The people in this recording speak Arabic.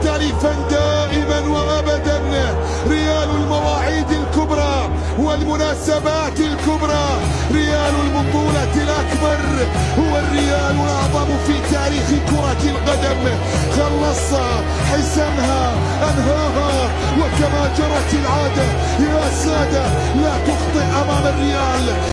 مختلفا دائما وأبدا. ريال المواعيد الكبرى والمناسبات الكبرى، ريال البطولة الأكبر، هو الريال الأعظم في تاريخ كرة القدم. خلصها، حسمها، أنهاها، وكما جرت العادة يا سادة لا تخطئ أمام الريال.